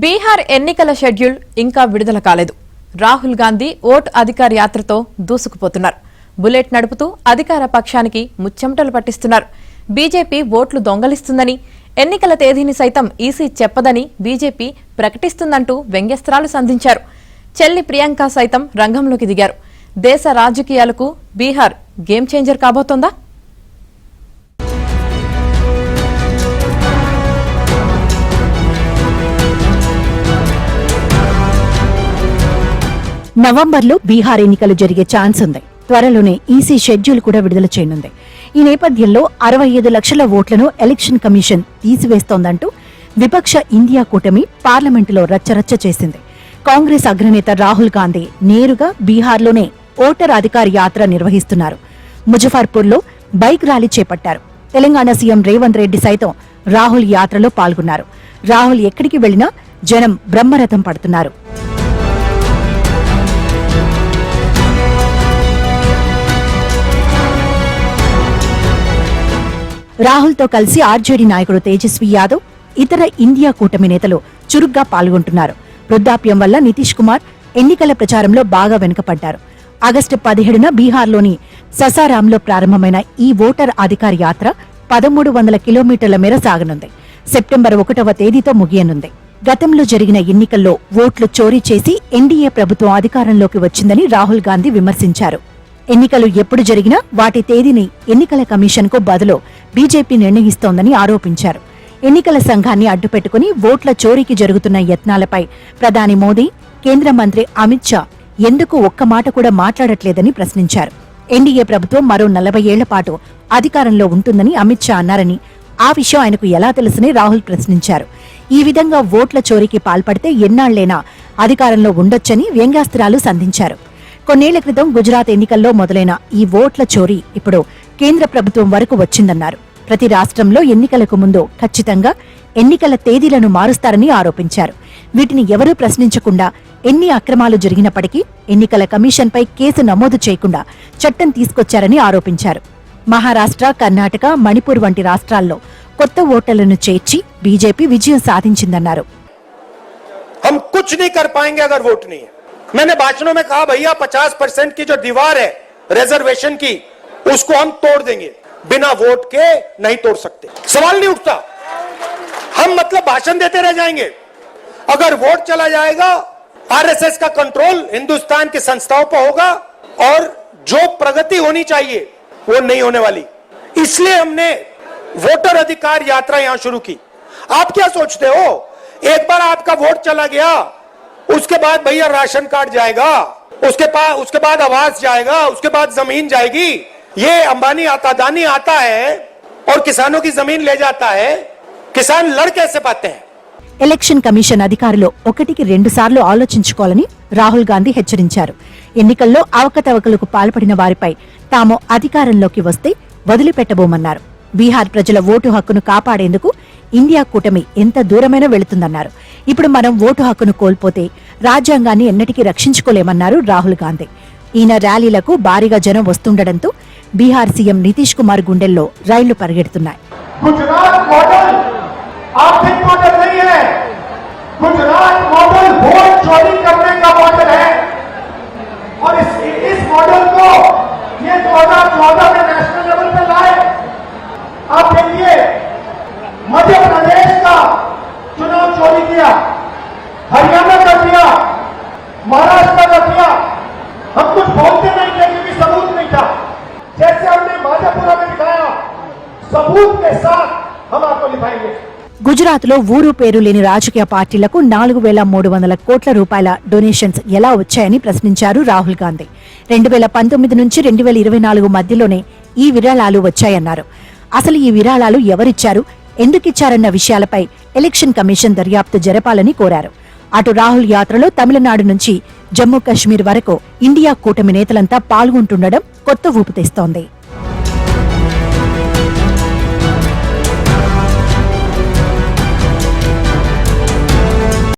బీహార్ ఎన్నికల షెడ్యూల్ ఇంకా విడుదల కాలేదు. రాహుల్ గాంధీ ఓట్ అధికార యాత్రతో దూసుకుపోతున్నారు. బుల్లెట్ నడుపుతూ అధికార పక్షానికి ముచ్చెమటలు పట్టిస్తున్నారు. బీజేపీ ఓట్లు దొంగలిస్తుందని, ఎన్నికల తేదీని సైతం ఈసీ చెప్పదని బీజేపీ ప్రకటిస్తుందంటూ వ్యంగ్యస్త్రాలు సంధించారు. చెల్లి ప్రియాంక సైతం రంగంలోకి దిగారు. దేశ రాజకీయాలకు బీహార్ గేమ్ చేంజర్ కాబోతోందా? నవంబర్లో బీహార్ ఎన్నికలు జరిగే ఛాన్స్ ఉంది. త్వరలోనే ఈసీ షెడ్యూల్ కూడా విడుదల చేయనుంది. ఈ నేపథ్యంలో 65 లక్షల ఓట్లను ఎలక్షన్ కమిషన్ తీసివేస్తోందంటూ విపక్ష ఇండియా కూటమి పార్లమెంటులో రచ్చరచ్చ చేసింది. కాంగ్రెస్ అగ్రనేత రాహుల్ గాంధీ నేరుగా బీహార్లోనే ఓటర్ అధికార యాత్ర నిర్వహిస్తున్నారు. ముజఫర్పూర్లో బైక్ ర్యాలీ చేపట్టారు. తెలంగాణ సీఎం రేవంత్ రెడ్డి సైతం రాహుల్ యాత్రలో పాల్గొన్నారు. రాహుల్ ఎక్కడికి వెళ్లినా జనం బ్రహ్మరథం పడుతున్నారు. రాహుల్తో కలిసి ఆర్జేడీ నాయకుడు తేజస్వీ యాదవ్, ఇతర ఇండియా కూటమి నేతలు చురుగ్గా పాల్గొంటున్నారు. వృద్ధాప్యం వల్ల నితీష్ కుమార్ ఎన్నికల ప్రచారంలో బాగా వెనుకపడ్డారు. ఆగస్టు 17న బీహార్లోని ససారాంలో ప్రారంభమైన ఈ ఓటర్ అధికార యాత్ర 1300 కిలోమీటర్ల మేర సాగనుంది. సెప్టెంబర్ 1వ తేదీతో ముగియనుంది. గతంలో జరిగిన ఎన్నికల్లో ఓట్లు చోరీ చేసి ఎన్డీఏ ప్రభుత్వం అధికారంలోకి వచ్చిందని రాహుల్ గాంధీ విమర్శించారు. ఎన్నికలు ఎప్పుడు జరిగినా వాటి తేదీని ఎన్నికల కమిషన్కు బదులు బీజేపీ నిర్ణయిస్తోందని ఆరోపించారు. ఎన్నికల సంఘాన్ని అడ్డుపెట్టుకుని ఓట్ల చోరీకి జరుగుతున్న యత్నాలపై ప్రధాని మోదీ, కేంద్ర మంత్రి అమిత్ షా ఎందుకు ఒక్క మాట కూడా మాట్లాడట్లేదని ప్రశ్నించారు. ఎన్డీఏ ప్రభుత్వం మరో 40 ఏళ్ల పాటు అధికారంలో ఉంటుందని అమిత్ షా అన్నారని, ఆ విషయం ఆయనకు ఎలా తెలుసని రాహుల్ ప్రశ్నించారు. ఈ విధంగా ఓట్ల చోరీకి పాల్పడితే ఎన్నాళ్లైనా అధికారంలో ఉండొచ్చని వ్యంగ్యాస్త్రాలు సంధించారు. కొన్నేళ్ల క్రితం గుజరాత్ ఎన్నికల్లో మొదలైన ఈ ఓట్ల చోరీ ఇప్పుడు కేంద్ర ప్రభుత్వం వరకు వచ్చిందన్నారు. ప్రతి రాష్ట్రంలో ఎన్నికలకు ముందు ఖచ్చితంగా ఎన్నికల తేదీలను మారుస్తారని ఆరోపించారు. వీటిని ఎవరూ ప్రశ్నించకుండా ఎన్ని అక్రమాలు జరిగినప్పటికీ ఎన్నికల కమిషన్పై కేసు నమోదు చేయకుండా చట్టం తీసుకొచ్చారని ఆరోపించారు. మహారాష్ట్ర, కర్ణాటక, మణిపూర్ వంటి రాష్ట్రాల్లో కొత్త ఓటర్లను చేర్చి బీజేపీ విజయం సాధించిందన్నారు. मैंने भाषणों में कहा भैया 50% की जो दीवार है रिजर्वेशन की उसको हम तोड़ देंगे, बिना वोट के नहीं तोड़ सकते, सवाल नहीं उठता। हम मतलब भाषण देते रह जाएंगे। अगर वोट चला जाएगा आरएसएस का कंट्रोल हिंदुस्तान की संस्थाओं पर होगा और जो प्रगति होनी चाहिए वो नहीं होने वाली। इसलिए हमने वोटर अधिकार यात्रा यहां शुरू की। आप क्या सोचते हो, एक बार आपका वोट चला गया उसके बाद भैया राशन कार्ड जाएगा, उसके बाद आवास जाएगा, उसके बाद जमीन जाएगी। ये अंबानी अदानी आता है और किसानों की जमीन ले जाता है, किसान लड़ कैसे पाते हैं? ఎలక్షన్ కమిషన్ అధికారులు 1-2 సార్లు ఆలోచించుకోవాలని రాహుల్ గాంధీ హెచ్చరించారు. ఎన్నికల్లో అవకతవకలకు పాల్పడిన వారిపై తాము అధికారంలోకి వస్తే వదిలిపెట్టబోమన్నారు. బీహార్ ప్రజల ఓటు హక్కును కాపాడేందుకు ఇండియా కూటమి ఎంత దూరమైనా వెళుతుందన్నారు. ఇప్పుడు మనం ఓటు హక్కును కోల్పోతే రాజ్యాంగాన్ని ఎన్నటికీ రక్షించుకోలేమన్నారు రాహుల్ గాంధీ. ఈయన ర్యాలీలకు భారీగా జనం వస్తుండటంతో బీహార్ సీఎం నితీష్ కుమార్ గుండెల్లో రైళ్లు పరిగెడుతున్నాయి. गुजरात मॉडल आर्थिक मॉडल नहीं है, गुजरात मॉडल वोट चोरी करने का मॉडल है। और इस मॉडल को ये 2014 में नेशनल लेवल पे लाए। आप देखिए मध्य प्रदेश का चुनाव चोरी किया, हरियाणा का किया, महाराष्ट्र का किया। हम कुछ बोलते नहीं थे क्योंकि सबूत नहीं था। जैसे हमने माधेपुरा में दिखाया, सबूत के साथ हम आपको दिखाएंगे। గుజరాత్ లో ఊరు పేరు లేని రాజకీయ పార్టీలకు 4300 కోట్ల రూపాయల డొనేషన్స్ ఎలా వచ్చాయని ప్రశ్నించారు రాహుల్ గాంధీ. 2019 నుంచి 2024 మధ్యలోనే ఈ విరాళాలు వచ్చాయన్నారు. అసలు ఈ విరాళాలు ఎవరిచ్చారు, ఎందుకిచ్చారన్న విషయాలపై ఎలక్షన్ కమిషన్ దర్యాప్తు జరపాలని కోరారు. అటు రాహుల్ యాత్రలో తమిళనాడు నుంచి జమ్మూ కశ్మీర్ వరకు ఇండియా కూటమి నేతలంతా పాల్గొంటుండడం కొత్త ఊపు తెస్తోంది.